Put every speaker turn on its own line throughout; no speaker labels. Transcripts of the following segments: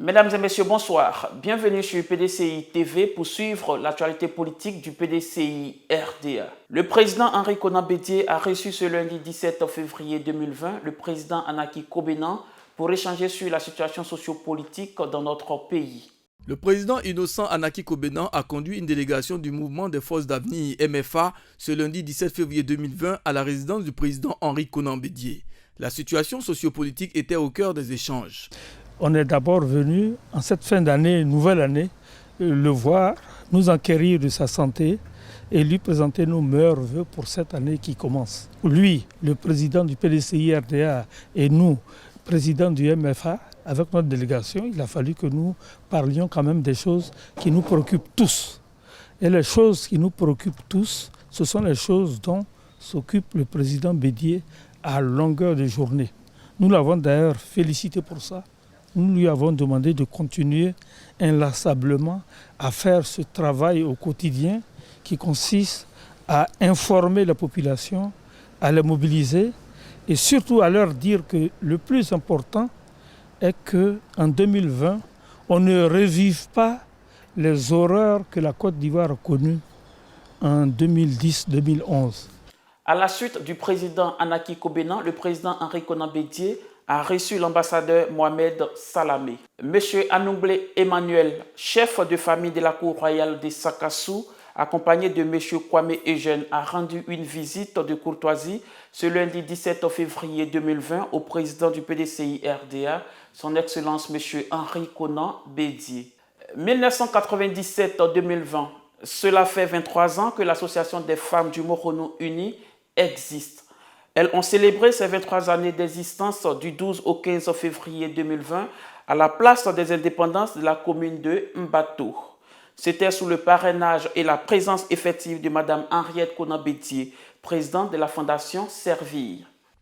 Mesdames et messieurs, bonsoir. Bienvenue sur PDCI TV pour suivre l'actualité politique du PDCI RDA. Le président Henri Konan Bédié a reçu ce lundi 17 février 2020 le président Anaki Kobenan pour échanger sur la situation sociopolitique dans notre pays.
Le président innocent Anaki Kobenan a conduit une délégation du mouvement des forces d'avenir MFA ce lundi 17 février 2020 à la résidence du président Henri Konan Bédié. La situation sociopolitique était au cœur des échanges.
On est d'abord venu, en cette fin d'année, nouvelle année, le voir, nous enquérir de sa santé et lui présenter nos meilleurs vœux pour cette année qui commence. Lui, le président du PDCI RDA et nous, président du MFA, avec notre délégation, il a fallu que nous parlions quand même des choses qui nous préoccupent tous. Et les choses qui nous préoccupent tous, ce sont les choses dont s'occupe le président Bédié à longueur de journée. Nous l'avons d'ailleurs félicité pour ça. Nous lui avons demandé de continuer inlassablement à faire ce travail au quotidien qui consiste à informer la population, à la mobiliser et surtout à leur dire que le plus important est qu'en 2020, on ne revive pas les horreurs que la Côte d'Ivoire a connues en 2010-2011.
À la suite du président Anaki Kobenan, le président Henri Konan Bédié a reçu l'ambassadeur Mohamed Salamé. Monsieur Anoublé Emmanuel, chef de famille de la cour royale de Sakassou, accompagné de monsieur Kwame Eugène, a rendu une visite de courtoisie ce lundi 17 février 2020 au président du PDCI RDA, son Excellence monsieur Henri Konan Bédié. 1997-2020, cela fait 23 ans que l'Association des femmes du Moronou Uni existe. Elles ont célébré ces 23 années d'existence du 12 au 15 février 2020 à la place des indépendances de la commune de Mbato. C'était sous le parrainage et la présence effective de Mme Henriette Konan Bédié, présidente de la Fondation Servir.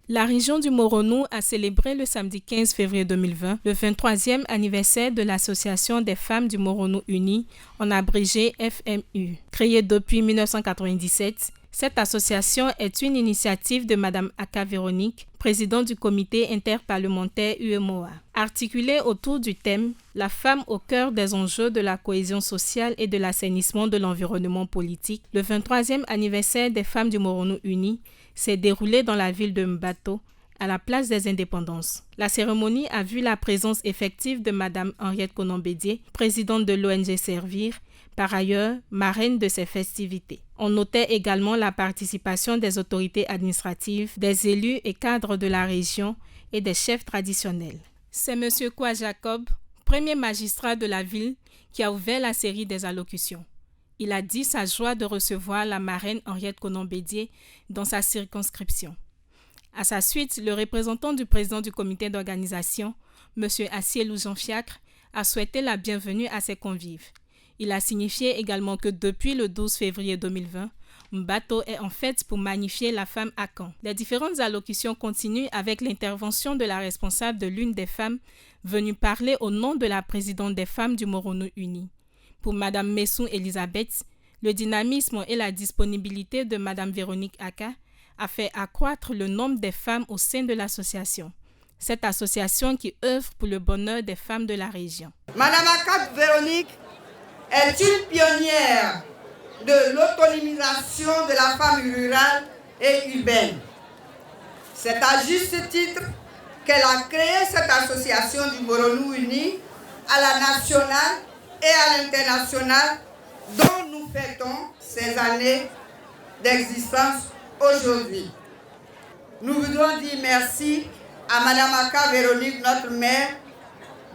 La région du Moronou a célébré le samedi 15 février 2020 le 23e anniversaire de l'Association des femmes du Moronou Uni, en abrégé FMU. Créée depuis 1997, cette association est une initiative de Mme Aka Véronique, présidente du comité interparlementaire UEMOA. Articulée autour du thème « La femme au cœur des enjeux de la cohésion sociale et de l'assainissement de l'environnement politique », le 23e anniversaire des femmes du Moronou Uni s'est déroulé dans la ville de Mbato, à la place des Indépendances. La cérémonie a vu la présence effective de Mme Henriette Konan Bédié, présidente de l'ONG Servir, par ailleurs marraine de ces festivités. On notait également la participation des autorités administratives, des élus et cadres de la région et des chefs traditionnels. C'est M. Kwa Jacob, premier magistrat de la ville, qui a ouvert la série des allocutions. Il a dit sa joie de recevoir la marraine Henriette Konan Bédié dans sa circonscription. À sa suite, le représentant du président du comité d'organisation, M. Assielou Jean-Fiacre, a souhaité la bienvenue à ses convives. Il a signifié également que depuis le 12 février 2020, Mbato est en fête pour magnifier la femme à Caen. Les différentes allocutions continuent avec l'intervention de la responsable de l'une des femmes venue parler au nom de la présidente des femmes du Moronou Uni. Pour Mme Messou Elisabeth, le dynamisme et la disponibilité de Mme Véronique Aka a fait accroître le nombre des femmes au sein de l'association. Cette association qui œuvre pour le bonheur des femmes de la région.
Mme Aka Véronique est une pionnière de l'autonomisation de la femme rurale et urbaine. C'est à juste titre qu'elle a créé cette association du Moronou Uni à la nationale et à l'international dont nous fêtons ces années d'existence aujourd'hui. Nous voudrons dire merci à Mme Aka Véronique, notre mère,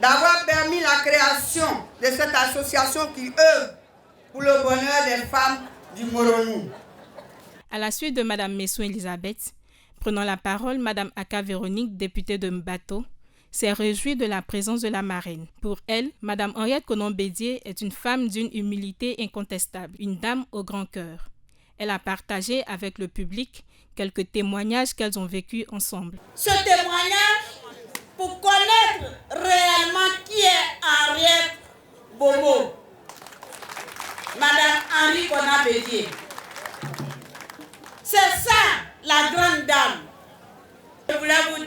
d'avoir permis la création de cette association qui œuvre pour le bonheur des femmes du Moronou.
À la suite de Mme Messou Elisabeth, prenant la parole, Mme Aka Véronique, députée de Mbato, s'est réjouie de la présence de la marraine. Pour elle, Mme Henriette Konan Bédié est une femme d'une humilité incontestable, une dame au grand cœur. Elle a partagé avec le public quelques témoignages qu'elles ont vécus ensemble.
Ce témoignage pour connaître réellement qui est Henriette Bomo, Madame Henri Konan Bédié. C'est ça la grande dame. Je voulais vous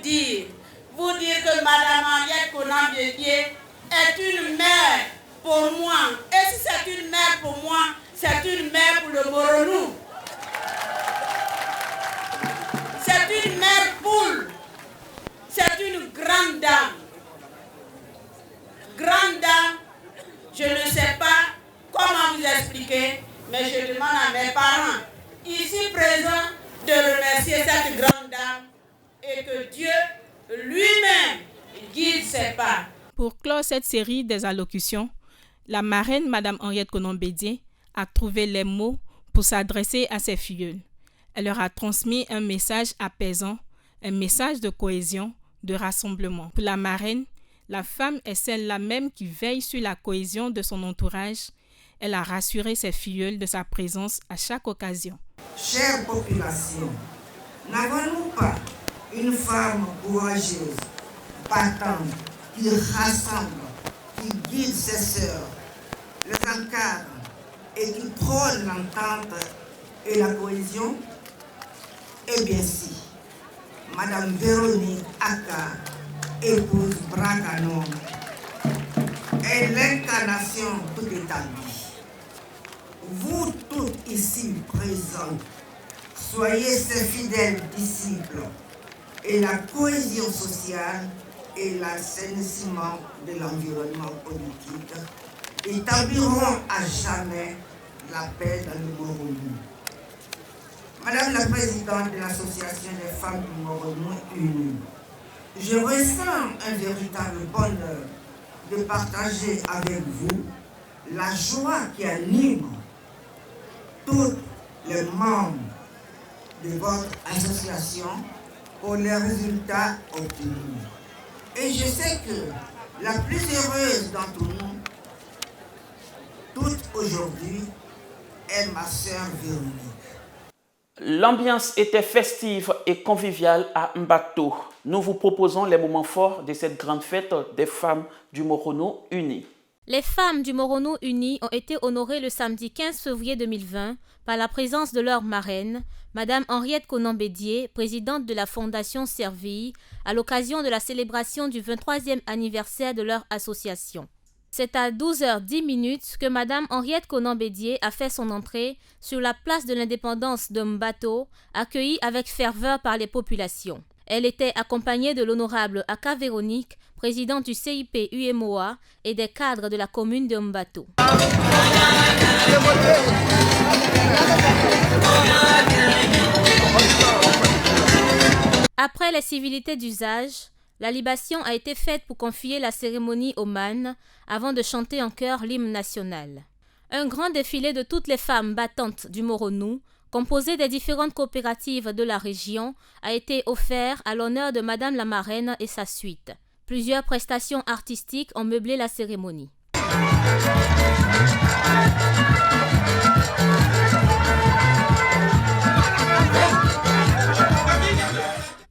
dire que Madame Henriette Konan Bédié est une mère pour moi. Et si c'est une mère pour moi, c'est une mère pour le Moronou. C'est une mère poule. C'est une grande dame. Grande dame, je ne sais pas comment vous expliquer, mais je demande à mes parents, ici présents, de remercier cette grande dame et que Dieu lui-même guide ses pas.
Pour clore cette série des allocutions, la marraine, Mme Henriette Konan-Bédié, a trouvé les mots pour s'adresser à ses filleuls. Elle leur a transmis un message apaisant, un message de cohésion, de rassemblement. Pour la marraine, la femme est celle-là même qui veille sur la cohésion de son entourage. Elle a rassuré ses filleuls de sa présence à chaque occasion.
Chère population, n'avons-nous pas une femme courageuse, battante, qui rassemble, qui guide ses sœurs, les encadre et qui prône l'entente et la cohésion? Eh bien si, Madame Véronique Aka, épouse Brakanon, est l'incarnation tout établie. Vous toutes ici présentes, soyez ses fidèles disciples et la cohésion sociale et l'assainissement de l'environnement politique établiront à jamais la paix dans le Moronou. Madame la présidente de l'Association des femmes du Moronou Unies, je ressens un véritable bonheur de partager avec vous la joie qui anime tous les membres de votre association pour les résultats obtenus. Et je sais que la plus heureuse d'entre nous, toute aujourd'hui, est ma sœur Véronique.
L'ambiance était festive et conviviale à Mbato. Nous vous proposons les moments forts de cette grande fête des femmes du Moronou Uni.
Les femmes du Moronou Uni ont été honorées le samedi 15 février 2020 par la présence de leur marraine, Madame Henriette Konan-Bédié, présidente de la Fondation Serville, à l'occasion de la célébration du 23e anniversaire de leur association. C'est à 12h10 que Madame Henriette Konan-Bédié a fait son entrée sur la place de l'indépendance de Mbato, accueillie avec ferveur par les populations. Elle était accompagnée de l'honorable Aka Véronique, présidente du CIP UMOA et des cadres de la commune de Mbato. Après les civilités d'usage, la libation a été faite pour confier la cérémonie aux mânes avant de chanter en chœur l'hymne national. Un grand défilé de toutes les femmes battantes du Moronou, composé des différentes coopératives de la région, a été offert à l'honneur de Madame la marraine et sa suite. Plusieurs prestations artistiques ont meublé la cérémonie.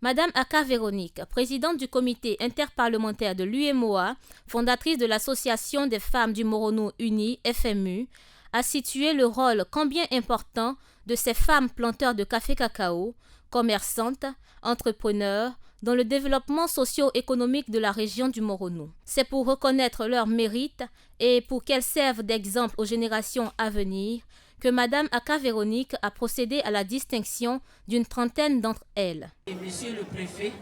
Madame Aka Véronique, présidente du comité interparlementaire de l'UMOA, fondatrice de l'Association des femmes du Moronou Uni, FMU, a situé le rôle combien important de ces femmes planteurs de café-cacao, commerçantes, entrepreneurs, dans le développement socio-économique de la région du Moronou. C'est pour reconnaître leurs mérites et pour qu'elles servent d'exemple aux générations à venir que Madame Aka Véronique a procédé à la distinction d'une trentaine d'entre elles.
Et monsieur le préfet,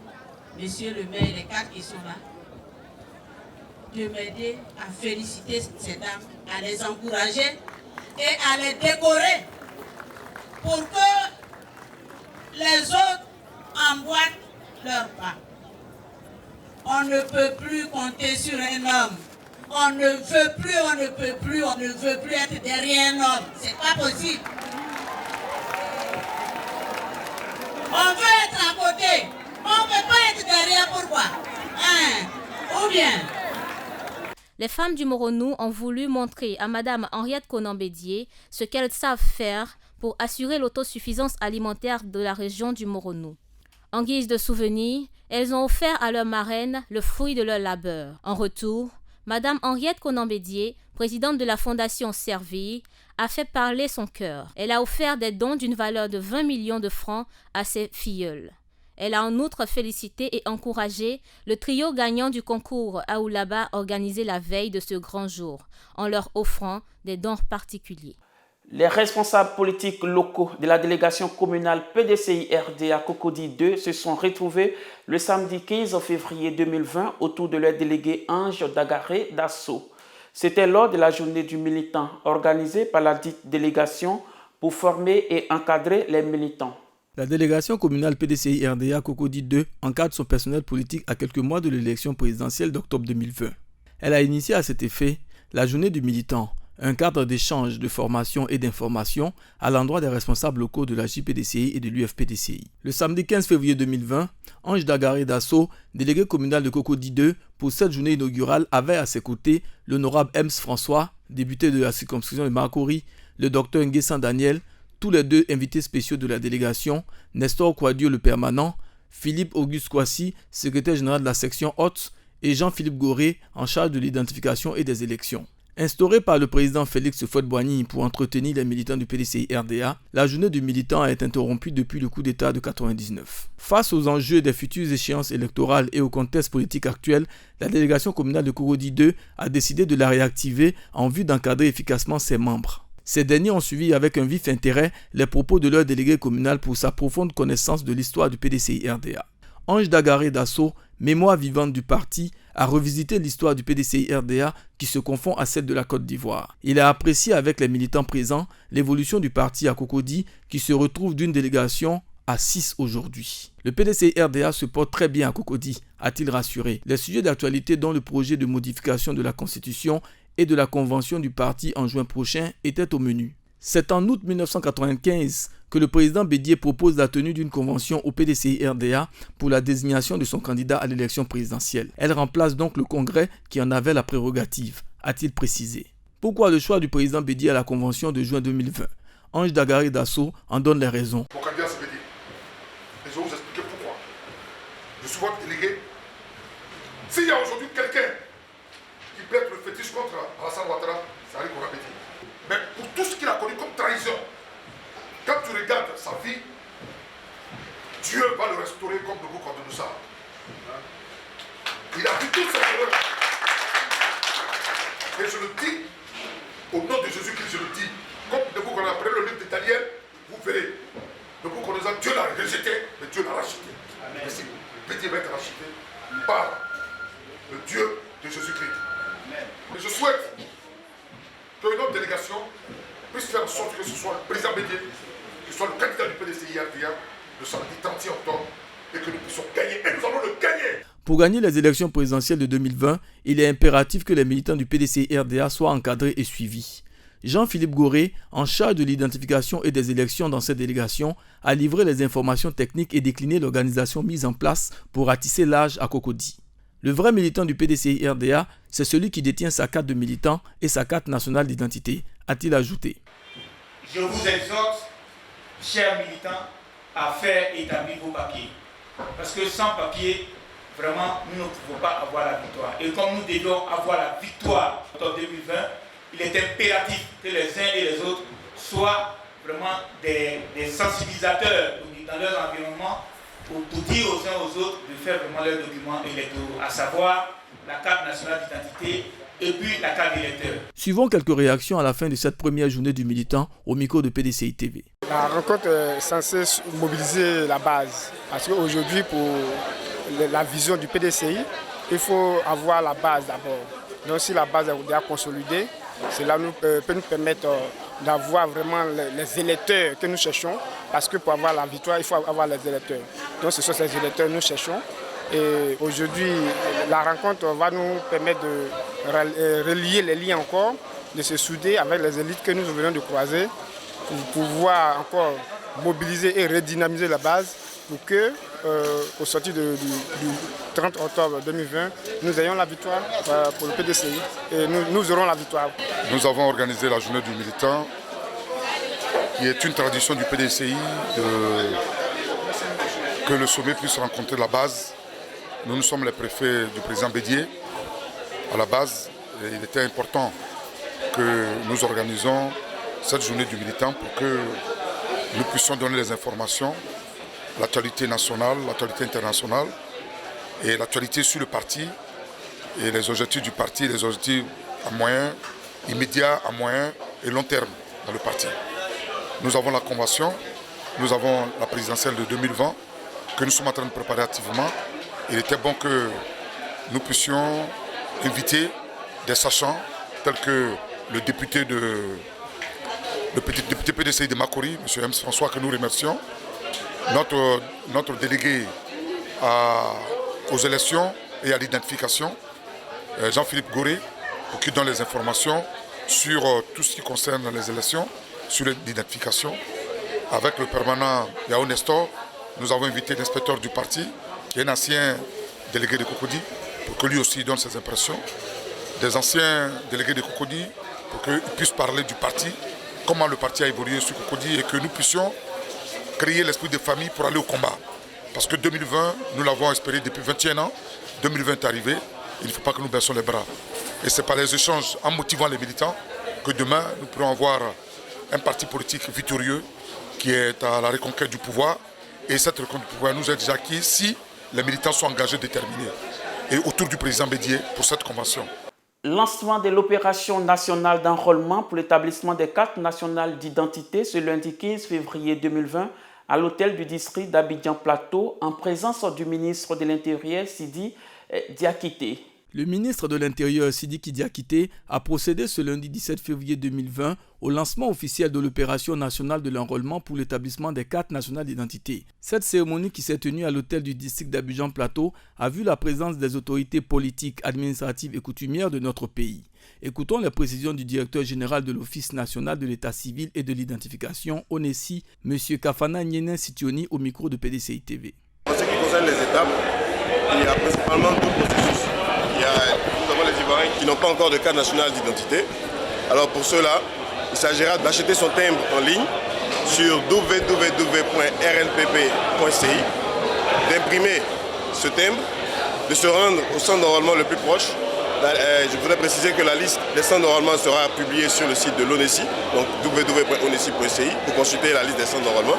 monsieur le maire, les quatre qui sont là, de m'aider à féliciter ces dames, à les encourager et à les décorer pour que les autres emboîtent leur pas. On ne peut plus compter sur un homme. On ne veut plus, on ne peut plus, on ne veut plus être derrière un homme. C'est pas possible. On veut être à côté. On ne veut pas être derrière. Pourquoi? Ou bien?
Les femmes du Moronou ont voulu montrer à Madame Henriette Konan-Bédié ce qu'elles savent faire pour assurer l'autosuffisance alimentaire de la région du Moronou. En guise de souvenir, elles ont offert à leur marraine le fruit de leur labeur. En retour, Madame Henriette Konan-Bédié, présidente de la Fondation Serville, a fait parler son cœur. Elle a offert des dons d'une valeur de 20 millions de francs à ses filleuls. Elle a en outre félicité et encouragé le trio gagnant du concours Aoulaba organisé la veille de ce grand jour, en leur offrant des dons particuliers.
Les responsables politiques locaux de la délégation communale PDCI-RDA Cocody 2 se sont retrouvés le samedi 15 février 2020 autour de leur délégué Ange Dagaré Dasso. C'était lors de la journée du militant organisée par la dite délégation pour former et encadrer les militants.
La délégation communale PDCI-RDA Cocody 2 encadre son personnel politique à quelques mois de l'élection présidentielle d'octobre 2020. Elle a initié à cet effet la journée du militant, un cadre d'échange, de formation et d'information à l'endroit des responsables locaux de la JPDCI et de l'UFPDCI. Le samedi 15 février 2020, Ange Dagaré Dasso, délégué communal de Cocody 2, pour cette journée inaugurale, avait à ses côtés l'honorable Ems François, député de la circonscription de Makori, le docteur Nguessan Daniel, tous les deux invités spéciaux de la délégation, Nestor Kouadio le permanent, Philippe Auguste Kouassi, secrétaire général de la section Haute, et Jean-Philippe Goré, en charge de l'identification et des élections. Instaurée par le président Félix Houphouët-Boigny pour entretenir les militants du PDCI-RDA, la journée du militant a été interrompue depuis le coup d'État de 1999. Face aux enjeux des futures échéances électorales et au contexte politique actuel, la délégation communale de Cocody 2 a décidé de la réactiver en vue d'encadrer efficacement ses membres. Ces derniers ont suivi avec un vif intérêt les propos de leur délégué communal pour sa profonde connaissance de l'histoire du PDCI-RDA. Ange Dagaré Dasso, mémoire vivante du parti, a revisité l'histoire du PDCI-RDA qui se confond à celle de la Côte d'Ivoire. Il a apprécié avec les militants présents l'évolution du parti à Cocody qui se retrouve d'une délégation à 6 aujourd'hui. Le PDCI-RDA se porte très bien à Cocody, a-t-il rassuré. Les sujets d'actualité dont le projet de modification de la Constitution et de la convention du parti en juin prochain étaient au menu. C'est en août 1995 que le président Bédié propose la tenue d'une convention au PDCI-RDA pour la désignation de son candidat à l'élection présidentielle. Elle remplace donc le Congrès qui en avait la prérogative, a-t-il précisé. Pourquoi le choix du président Bédié à la convention de juin 2020? Ange Dagaré Dasso en donne les raisons.
Mon candidat c'est Bédié. Et je vais vous expliquer pourquoi. Je suis votre délégué. S'il y a aujourd'hui quelqu'un qui plaide le fétiche contre Alassane Ouattara, c'est Henri Konan Bédié. Mais pour tout ce qu'il a connu comme trahison, quand tu regardes sa vie, Dieu va le restaurer comme Nabucodonosor. Il a vu toutes ses erreurs. Et je le dis, au nom de Jésus-Christ, je le dis, comme Nabucodonosor, après le livre de Daniel, vous verrez, Nabucodonosor, Dieu l'a rejeté, mais Dieu l'a racheté. Et si Bédié va être racheté par le Dieu de Jésus-Christ. Et je souhaite que notre délégation puisse faire en sorte que ce soit le président Bédié, que ce soit le candidat du PDCI-RDA le samedi 31 octobre et que nous puissions gagner. Et nous allons le gagner.
Pour gagner les élections présidentielles de 2020, il est impératif que les militants du PDCI-RDA soient encadrés et suivis. Jean-Philippe Goré, en charge de l'identification et des élections dans cette délégation, a livré les informations techniques et décliné l'organisation mise en place pour ratisser l'âge à Cocody. Le vrai militant du PDCI-RDA, c'est celui qui détient sa carte de militant et sa carte nationale d'identité, a-t-il ajouté.
Je vous exhorte, chers militants, à faire établir vos papiers. Parce que sans papier, vraiment, nous ne pouvons pas avoir la victoire. Et comme nous devions avoir la victoire en 2020, il est impératif que les uns et les autres soient vraiment des sensibilisateurs dans leur environnement pour dire aux uns aux autres de faire vraiment leurs documents électoraux, à savoir la carte nationale d'identité et puis la carte d'électeur.
Suivons quelques réactions à la fin de cette première journée du militant au micro de PDCI TV.
La rencontre est censée mobiliser la base. Parce qu'aujourd'hui, pour la vision du PDCI, il faut avoir la base d'abord. Donc si la base est déjà consolidée, cela peut nous permettre d'avoir vraiment les électeurs que nous cherchons. Parce que pour avoir la victoire, il faut avoir les électeurs. Donc ce sont ces électeurs que nous cherchons. Et aujourd'hui, la rencontre va nous permettre de relier les liens encore, de se souder avec les élites que nous venons de croiser, pour pouvoir encore mobiliser et redynamiser la base pour que, au sortir du 30 octobre 2020, nous ayons la victoire pour le PDCI et nous aurons la victoire.
Nous avons organisé la journée du militant, qui est une tradition du PDCI, que le sommet puisse rencontrer la base. Nous sommes les préfets du président Bédié à la base. Et il était important que nous organisons cette journée du militant pour que nous puissions donner les informations l'actualité nationale, l'actualité internationale et l'actualité sur le parti et les objectifs du parti, les objectifs à moyen, immédiat, à moyen et long terme dans le parti. Nous avons la convention, nous avons la présidentielle de 2020 que nous sommes en train de préparer activement. Il était bon que nous puissions inviter des sachants tels que le député PDCI de Makori, M. M. François, que nous remercions, notre délégué aux élections et à l'identification, Jean-Philippe Goré, pour qu'il donne les informations sur tout ce qui concerne les élections, sur l'identification. Avec le permanent Yao Nestor, nous avons invité l'inspecteur du parti, qui est un ancien délégué de Cocody, pour que lui aussi donne ses impressions. Des anciens délégués de Cocody, pour qu'ils puissent parler du parti, comment le parti a évolué sur Cocody et que nous puissions créer l'esprit de famille pour aller au combat. Parce que 2020, nous l'avons espéré depuis 21 ans. 2020 est arrivé, il ne faut pas que nous baissions les bras. Et c'est par les échanges en motivant les militants que demain, nous pourrons avoir un parti politique victorieux qui est à la reconquête du pouvoir. Et cette reconquête du pouvoir nous est déjà acquise si les militants sont engagés, déterminés. Et autour du président Bédié pour cette convention.
Lancement de l'opération nationale d'enrôlement pour l'établissement des cartes nationales d'identité ce lundi 15 février 2020 à l'hôtel du district d'Abidjan Plateau en présence du ministre de l'Intérieur Sidi Diakité.
Le ministre de l'Intérieur Sidiki Diakité a procédé ce lundi 17 février 2020 au lancement officiel de l'opération nationale de l'enrôlement pour l'établissement des cartes nationales d'identité. Cette cérémonie qui s'est tenue à l'hôtel du district d'Abidjan Plateau a vu la présence des autorités politiques, administratives et coutumières de notre pays. Écoutons les précisions du directeur général de l'Office national de l'état civil et de l'identification, ONESI, M. Kafana Nyenen Sitioni, au micro de PDCI TV.
En ce qui concerne les étapes, il y a principalement deux processus. Nous avons les Ivoiriens qui n'ont pas encore de carte nationale d'identité. Alors pour cela, il s'agira d'acheter son timbre en ligne sur www.rnpp.ci, d'imprimer ce timbre, de se rendre au centre d'enrôlement le plus proche. Je voudrais préciser que la liste des centres d'enrôlement sera publiée sur le site de l'ONESI, donc www.onesi.ci, pour consulter la liste des centres d'enrôlement.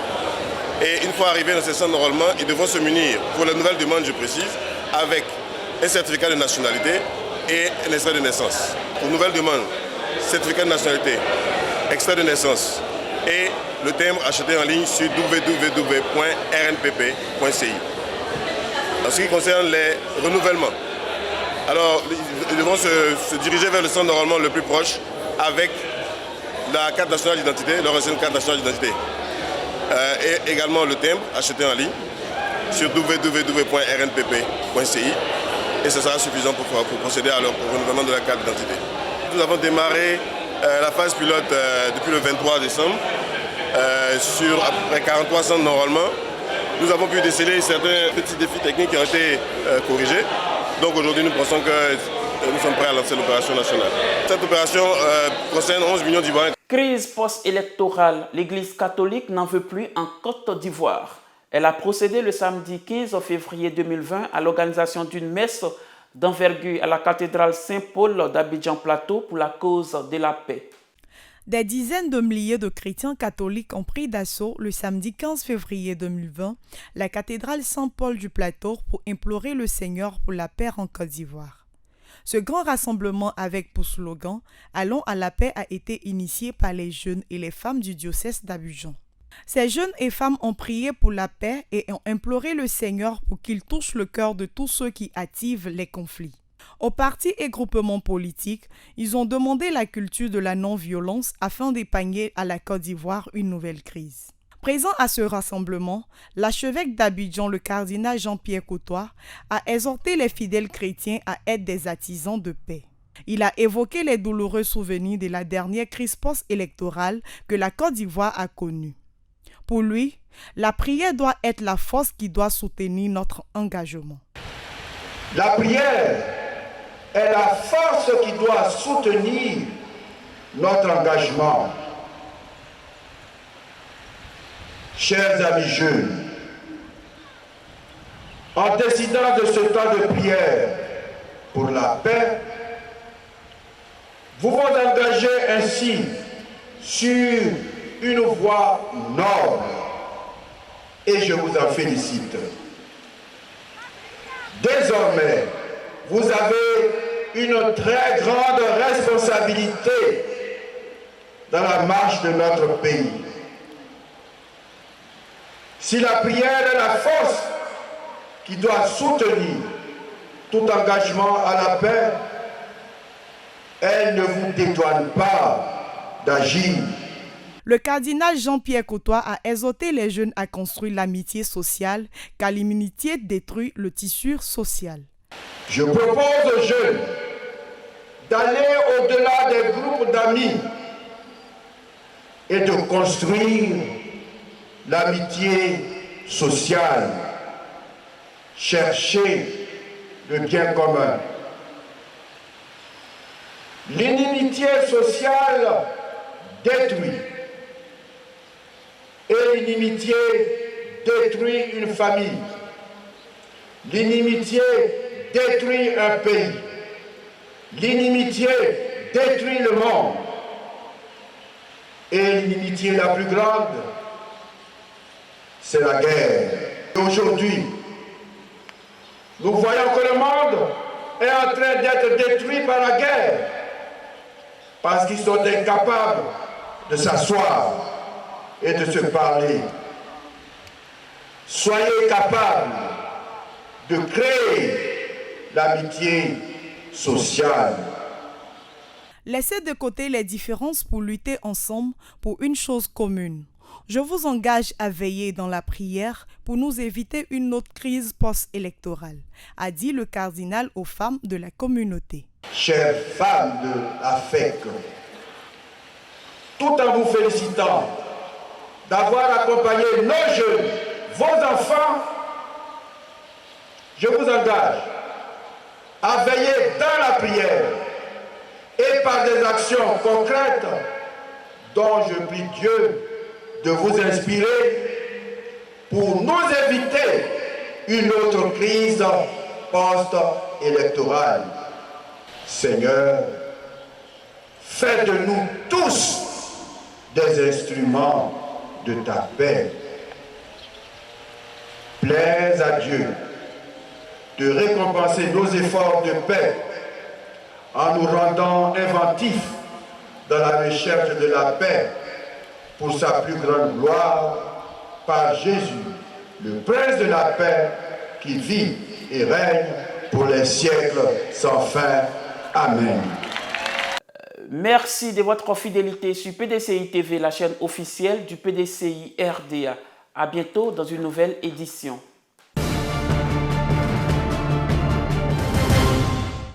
Et une fois arrivés dans ces centres d'enrôlement, ils devront se munir, pour la nouvelle demande, je précise, avec un certificat de nationalité et un extrait de naissance. Pour nouvelle demande, certificat de nationalité, extrait de naissance et le timbre acheté en ligne sur www.rnpp.ci. En ce qui concerne les renouvellements, alors ils devront se diriger vers le centre d'enrôlement le plus proche avec la carte nationale d'identité, leur ancienne carte nationale d'identité. Et également le timbre acheté en ligne sur www.rnpp.ci. Et ce sera suffisant pour procéder au renouvellement de la carte d'identité. Nous avons démarré la phase pilote depuis le 23 décembre sur à peu près 43 centres d'enrôlement. Nous avons pu déceler certains petits défis techniques qui ont été corrigés. Donc aujourd'hui, nous pensons que nous sommes prêts à lancer l'opération nationale. Cette opération concerne 11 millions d'Ivoiriens.
Crise post-électorale. L'Église catholique n'en veut plus en Côte d'Ivoire. Elle a procédé le samedi 15 février 2020 à l'organisation d'une messe d'envergure à la cathédrale Saint-Paul d'Abidjan Plateau pour la cause de la paix.
Des dizaines de milliers de chrétiens catholiques ont pris d'assaut le samedi 15 février 2020 la cathédrale Saint-Paul du Plateau pour implorer le Seigneur pour la paix en Côte d'Ivoire. Ce grand rassemblement avec pour slogan « Allons à la paix » a été initié par les jeunes et les femmes du diocèse d'Abidjan. Ces jeunes et femmes ont prié pour la paix et ont imploré le Seigneur pour qu'il touche le cœur de tous ceux qui attisent les conflits. Aux partis et groupements politiques, ils ont demandé la culture de la non-violence afin d'épargner à la Côte d'Ivoire une nouvelle crise. Présent à ce rassemblement, l'archevêque d'Abidjan, le cardinal Jean-Pierre Cautois, a exhorté les fidèles chrétiens à être des artisans de paix. Il a évoqué les douloureux souvenirs de la dernière crise post-électorale que la Côte d'Ivoire a connue. Pour lui, la prière doit être la force qui doit soutenir notre engagement.
La prière est la force qui doit soutenir notre engagement. Chers amis jeunes, en décidant de ce temps de prière pour la paix, vous vous engagez ainsi sur une voie noble, et je vous en félicite. Désormais, vous avez une très grande responsabilité dans la marche de notre pays. Si la prière est la force qui doit soutenir tout engagement à la paix, elle ne vous dédouane pas d'agir.
Le cardinal Jean-Pierre Cautois a exhorté les jeunes à construire l'amitié sociale, car l'immunité détruit le tissu social.
Je propose aux jeunes d'aller au-delà des groupes d'amis et de construire l'amitié sociale. Chercher le bien commun. L'inimitié sociale détruit. Et l'inimitié détruit une famille. L'inimitié détruit un pays. L'inimitié détruit le monde. Et l'inimitié la plus grande, c'est la guerre. Aujourd'hui, nous voyons que le monde est en train d'être détruit par la guerre, parce qu'ils sont incapables de s'asseoir et de se parler. Soyez capables de créer l'amitié sociale.
Laissez de côté les différences pour lutter ensemble pour une chose commune. Je vous engage à veiller dans la prière pour nous éviter une autre crise post-électorale, a dit le cardinal aux femmes de la communauté.
Chères femmes de la FEC, tout en vous félicitant d'avoir accompagné nos jeunes, vos enfants, je vous engage à veiller dans la prière et par des actions concrètes dont je prie Dieu de vous inspirer pour nous éviter une autre crise post-électorale. Seigneur, fais de nous tous des instruments de ta paix. Plaise à Dieu de récompenser nos efforts de paix en nous rendant inventifs dans la recherche de la paix pour sa plus grande gloire, par Jésus, le Prince de la paix, qui vit et règne pour les siècles sans fin. Amen.
Merci de votre fidélité sur PDCI TV, la chaîne officielle du PDCI RDA. À bientôt dans une nouvelle édition.